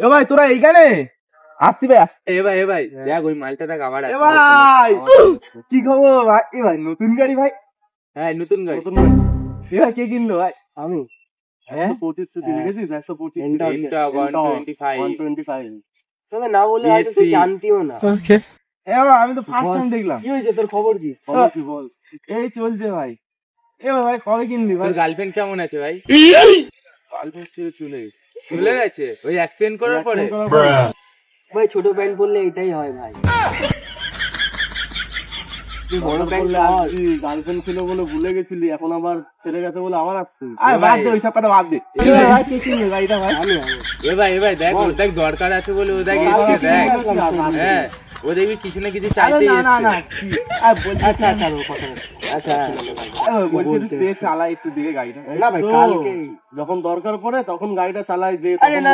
এ ভাই তোরা এইখানে আসছি ভাই এ ভাই দেখ ওই মালটা দেখ আবার এ ভাই কি খবর ভাই? এ ভাই নতুন গাড়ি ভাই? হ্যাঁ নতুন গাড়ি। এ ভাই কে কিনলো ভাই? আমি 125 সিসি লিখেছিস 125 তোকে না বলে হয়তো তুই জানতিও না। এ ভাই আমি তো ফার্স্ট টাইম দেখলাম। কি হয়েছে তোর খবর কি? বল। এই চলছে ভাই। এ ভাই কবে কিনলি ভাই? তোর গার্লফ্রেন্ড কেমন আছে ভাই? গার্লফ্রেন্ড চলে গেছে ওই অ্যাক্সিডেন্ট করার পরে। ভাই ছোট প্যান্ট পরলে এটাই হয় ভাই। বড় প্যান্ট গার্লফ্রেন্ড ছিল বলে ভুলে গেছিলি, এখন আবার ছেড়ে গেছে বলে আবার আসছে। আরে বাদ দে ওইসব কথা বাদ দে। ভাই কে কিনলো গাড়িটা ভাই? এ ভাই দেখ ও দেখ দরকার আছে বলে ও দেখ এসে দেখ। হ্যাঁ ও দেখবি কিছু না কিছু চাইতেই না এসছে। আচ্ছা আচ্ছা বলছি তুই চালা একটু দিকে গাড়িটা। না ভাই কালকে যখন দরকার পড়ে তখন গাড়িটা চালাই দে। আরে না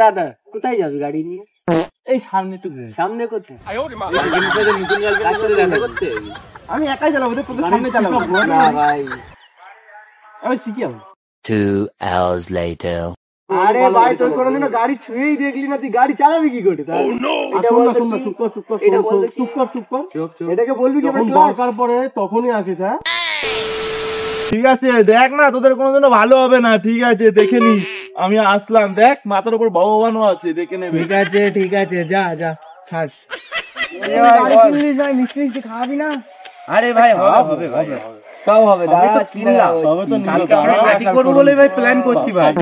দাদা কোথায় যাবি গাড়ি নিয়ে? এই সামনে একটু সামনে কোথায়? নতুন গার্লফ্রেন্ডের সাথে দেখা করতে আমি একাই চালাবো রে, তোদের সামনে চালাবো না ভাই আমি শিখি আমি। 2 hours later. আরে ভাই তোর কোনোদিনও গাড়ি ছুঁয়েই দেখলি না, তুই গাড়ি চালাবি কি করে? এটা বলতে চুপ কর এটাকে বলবি কি? দরকার পড়ে তখনই আসিস। হ্যাঁ ঠিক আছে দেখ না, তোদের কোনোদিনও ভালো হবে না। ঠিক আছে দেখে নি, আমি আসলাম। দেখ মাথার উপর ভগবানও আছে, দেখে নেবে। ঠিক আছে যা ছাড়। মিষ্টি খাওয়াবি না? আরে ভাই হবে সব হবে দাদা, কিনলাম কালকে আমরা পার্টি করব বলে ভাই প্ল্যান করছি ভাই।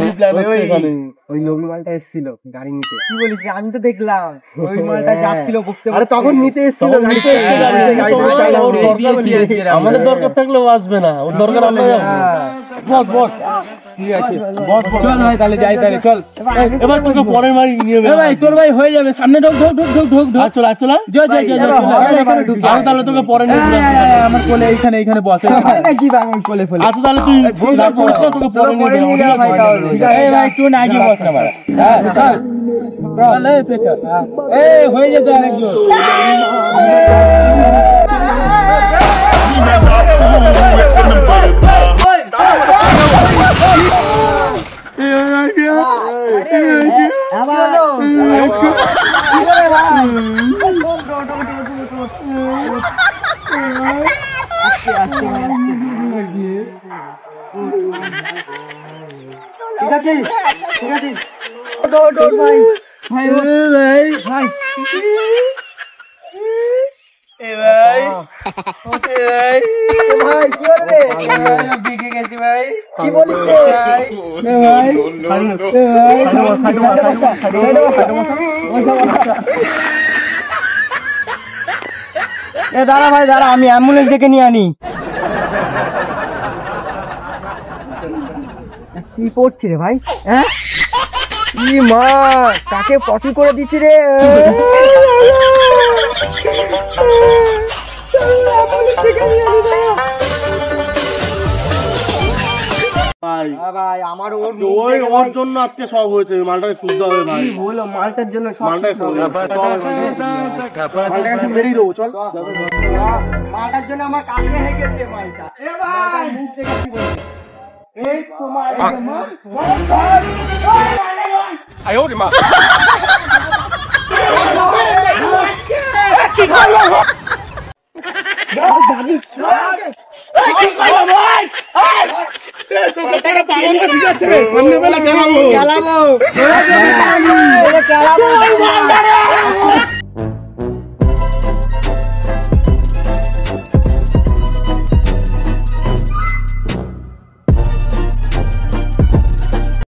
ওই লোক মালটা এসেছিল গাড়ি নিতে। কি বলিস? আমি তো দেখলাম ওই মালটা যাচ্ছিল বকতে। আরে তখন নিতে এসেছিল, আমাদের দরকার থাকলেও আসবে না, ওর দরকার আমরা যাবো। বস ঠিক আছে চল ভাই তাহলে যাই, তাহলে চল। এবার তোকে পরের মারি নিয়ে ভাই তোর ভাই হয়ে যাবে, সামনে ঢোক চল তাহলে তোকে পরে নিয়ে আমার কোলে এইখানে বসে নাকি বাঙাল কোলে ফেলে। আচ্ছা তাহলে তুই তোকে পরে নিয়ে ভাই একটু না আগে বস না বাড়া। চল হয়ে যেত আরেকজন। ঠিক আছে কি বলিস দাঁড়া ভাই দাঁড়া, আমি অ্যাম্বুলেন্স ডেকে নিয়ে আনি। কি পড়ছি রে ভাই? হ্যাঁ কি মা তাকে পটি করে দিচ্ছি রে। ভাই আমার ওর জন্য আজকে সব হয়েছে। মালটাকে শুদ্ধ হবে ভাই, বলো মালটার জন্য মালটাকে বেরিয়ে দেবো। চল মালটার জন্য আমার কাছে হয়ে গেছে মালটা। এই তোমার খেলাবো